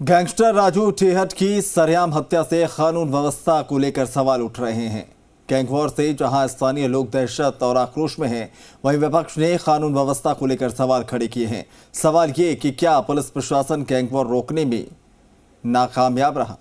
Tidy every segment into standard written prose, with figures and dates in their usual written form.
Gangster Raju Thehat की सरेआम हत्या से कानून व्यवस्था को लेकर सवाल उठ रहे हैं। गैंग वॉर से जहां स्थानीय लोग दहशत और आक्रोश में हैं, वहीं विपक्ष ने कानून व्यवस्था को लेकर सवाल खड़े किए हैं। सवाल ये कि क्या पुलिस प्रशासन गैंग वॉर रोकने में नाकामयाब रहा?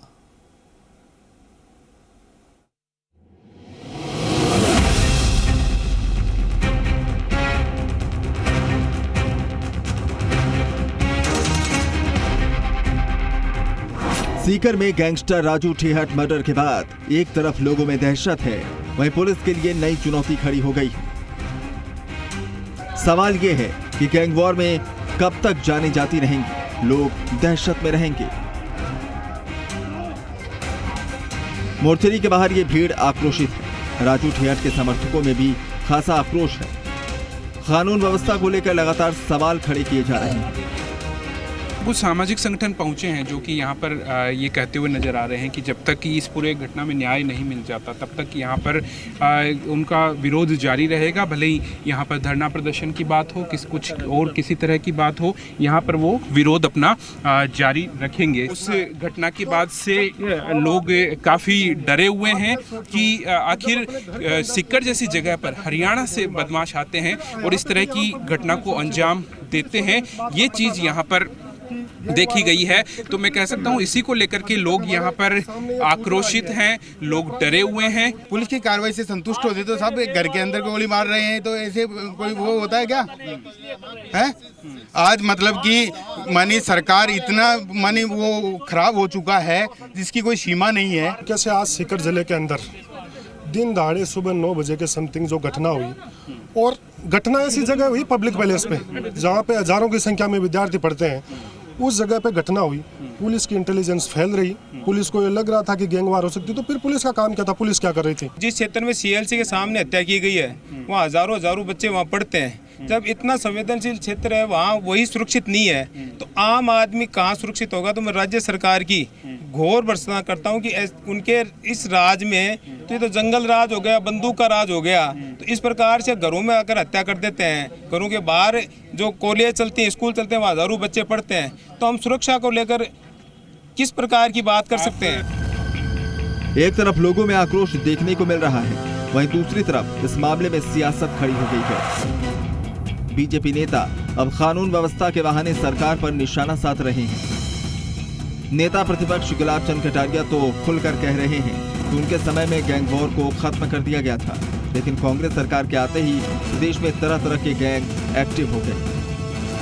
सीकर में गैंगस्टर राजू ठेहट मर्डर के बाद एक तरफ लोगों में दहशत है, वहीं पुलिस के लिए नई चुनौती खड़ी हो गई। सवाल यह है कि गैंग वॉर में कब तक जाने जाती रहेंगी, लोग दहशत में रहेंगे। मोर्चरी के बाहर ये भीड़ आक्रोशित है। राजू ठेहट के समर्थकों में भी खासा आक्रोश है। कानून व्यवस्था को लेकर लगातार सवाल खड़े किए जा रहे हैं। कुछ सामाजिक संगठन पहुंचे हैं जो कि यहाँ पर ये कहते हुए नजर आ रहे हैं कि जब तक कि इस पूरे घटना में न्याय नहीं मिल जाता तब तक यहाँ पर उनका विरोध जारी रहेगा। भले ही यहाँ पर धरना प्रदर्शन की बात हो, कुछ और किसी तरह की बात हो, यहाँ पर वो विरोध अपना जारी रखेंगे। उस घटना के बाद से लोग काफ़ी डरे हुए हैं कि आखिर सीकर जैसी जगह पर हरियाणा से बदमाश आते हैं और इस तरह की घटना को अंजाम देते हैं। ये चीज़ यहाँ पर देखी गई है। तो मैं कह सकता हूँ इसी को लेकर के लोग यहाँ पर आक्रोशित हैं, लोग डरे हुए हैं। पुलिस की कार्रवाई से संतुष्ट होते तो सब घर के अंदर गोली मार रहे हैं, तो ऐसे कोई वो होता है क्या है? आज मतलब कि मानी सरकार इतना मानी वो खराब हो चुका है जिसकी कोई सीमा नहीं है। कैसे आज सीकर जिले के अंदर दिन दहाड़े सुबह 9 बजे के समथिंग जो घटना हुई, और घटना ऐसी जगह हुई पब्लिक पैलेस पे जहाँ पे हजारों की संख्या में विद्यार्थी पढ़ते हैं, उस जगह पे घटना हुई। पुलिस की इंटेलिजेंस फैल रही, पुलिस को ये लग रहा था कि गैंगवार हो सकती, तो फिर पुलिस का काम क्या था? पुलिस क्या कर रही थी? जिस क्षेत्र में सीएलसी के सामने हत्या की गई है वहाँ हजारों बच्चे वहाँ पढ़ते हैं। जब इतना संवेदनशील क्षेत्र है वहाँ वही सुरक्षित नहीं है तो आम आदमी कहाँ सुरक्षित होगा? तो मैं राज्य सरकार की घोर भर्त्सना करता हूँ कि उनके इस राज में तो ये तो जंगल राज हो गया, बंदूक का राज हो गया। तो इस प्रकार से घरों में आकर हत्या कर देते हैं। घरों के बाहर जो कॉलेज चलते हैं, स्कूल चलते हैं, वहाँ हजारों बच्चे पढ़ते हैं। तो हम सुरक्षा को लेकर किस प्रकार की बात कर सकते हैं? एक तरफ लोगों में आक्रोश देखने को मिल रहा है, वहीं दूसरी तरफ इस मामले में सियासत खड़ी हो गई है। बीजेपी नेता अब कानून व्यवस्था के बहाने सरकार पर निशाना साध रहे हैं। नेता प्रतिपक्ष गुलाब चंद कटारिया तो खुलकर कह रहे हैं कि उनके समय में गैंग वॉर को खत्म कर दिया गया था, लेकिन कांग्रेस सरकार के आते ही प्रदेश में तरह तरह के गैंग एक्टिव हो गए।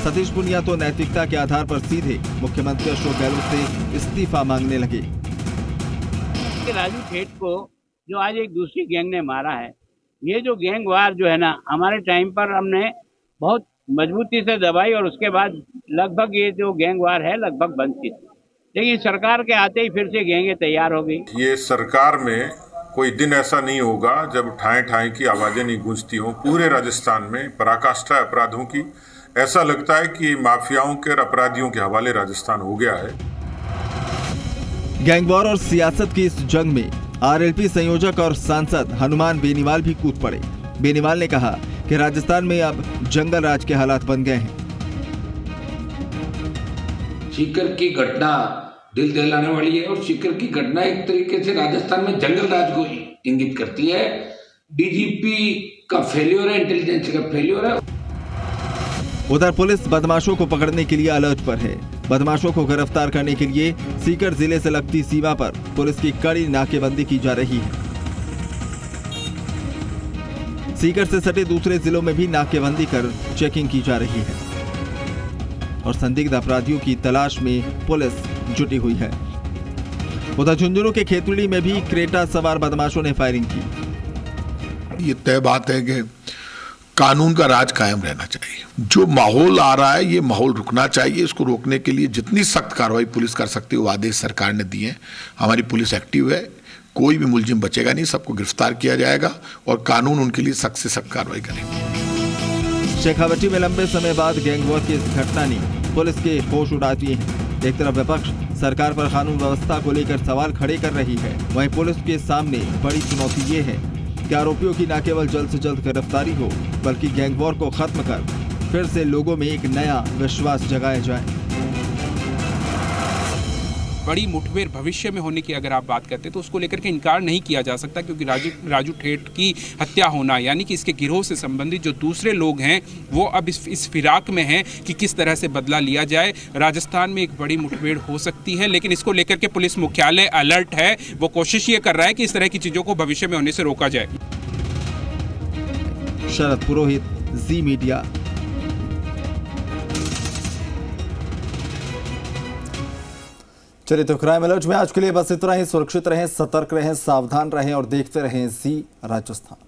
सतीश पुनिया तो नैतिकता के आधार पर सीधे मुख्यमंत्री अशोक गहलोत से इस्तीफा मांगने लगे। राजू ठेहट को जो आज एक दूसरी गैंग ने मारा है, ये जो गैंग वार जो है ना, हमारे टाइम पर हमने बहुत मजबूती से दबाई और उसके बाद लगभग ये जो गैंग वार है लगभग बंद की। लेकिन सरकार के आते ही फिर से गैंगे तैयार हो गई। ये सरकार में कोई दिन ऐसा नहीं होगा जब ठाएं ठाएं की आवाजें नहीं गूंजती हों। पूरे राजस्थान में पराकाष्ठा अपराधों की, ऐसा लगता है कि माफियाओं के और अपराधियों के हवाले राजस्थान हो गया है। गैंगवॉर और सियासत की इस जंग में आरएलपी संयोजक और सांसद हनुमान बेनीवाल भी कूद पड़े। बेनीवाल ने कहा कि राजस्थान में अब जंगल राज के हालात बन गए हैं। सीकर की घटना दिल दहलाने वाली है और सीकर की घटना एक तरीके से राजस्थान में जंगल राज को इंगित करती है। डीजीपी का फेल्योर है, इंटेलिजेंस का फेल्योर है। उधर पुलिस बदमाशों को पकड़ने के लिए अलर्ट पर है। बदमाशों को गिरफ्तार करने के लिए सीकर जिले से लगती सीमा पर पुलिस की कड़ी नाकेबंदी की जा रही है। सीकर से सटे दूसरे जिलों में भी नाकेबंदी कर चेकिंग की जा रही है और संदिग्ध अपराधियों की तलाश में पुलिस जुटी हुई है। उधर झुंझुनू के खेतड़ी में भी क्रेटा सवार बदमाशों ने फायरिंग की। ये तय बात है कि कानून का राज कायम रहना चाहिए। जो माहौल आ रहा है ये माहौल रुकना चाहिए। इसको रोकने के लिए जितनी सख्त कार्रवाई पुलिस कर सकती है वो आदेश सरकार ने दिए हैं। हमारी पुलिस एक्टिव है, कोई भी मुलजिम बचेगा नहीं, सबको गिरफ्तार किया जाएगा और कानून उनके लिए सख्त से सख्त कार्रवाई करेगा। शेखावटी में लंबे समय बाद गैंगवॉर की इस घटना ने पुलिस के होश उड़ा दिए हैं। एक तरफ विपक्ष सरकार पर कानून व्यवस्था को लेकर सवाल खड़े कर रही है, वहीं पुलिस के सामने बड़ी चुनौती ये है कि आरोपियों की न केवल जल्द से जल्द गिरफ्तारी हो बल्कि गैंगवॉर को खत्म कर फिर से लोगों में एक नया विश्वास जगाया जाए। बड़ी मुठभेड़ भविष्य में होने की अगर आप बात करते हैं तो उसको लेकर के इनकार नहीं किया जा सकता, क्योंकि राजू ठेठ की हत्या होना यानी कि इसके गिरोह से संबंधित जो दूसरे लोग हैं वो अब इस फिराक में हैं कि किस तरह से बदला लिया जाए। राजस्थान में एक बड़ी मुठभेड़ हो सकती है, लेकिन इसको लेकर के पुलिस मुख्यालय अलर्ट है। वो कोशिश ये कर रहा है कि इस तरह की चीजों को भविष्य में होने से रोका जाए। शरद पुरोहित, जी मीडिया। चलिए तो क्राइम अलर्ट में आज के लिए बस इतना ही। सुरक्षित रहें, सतर्क रहें, सावधान रहें और देखते रहें जी राजस्थान।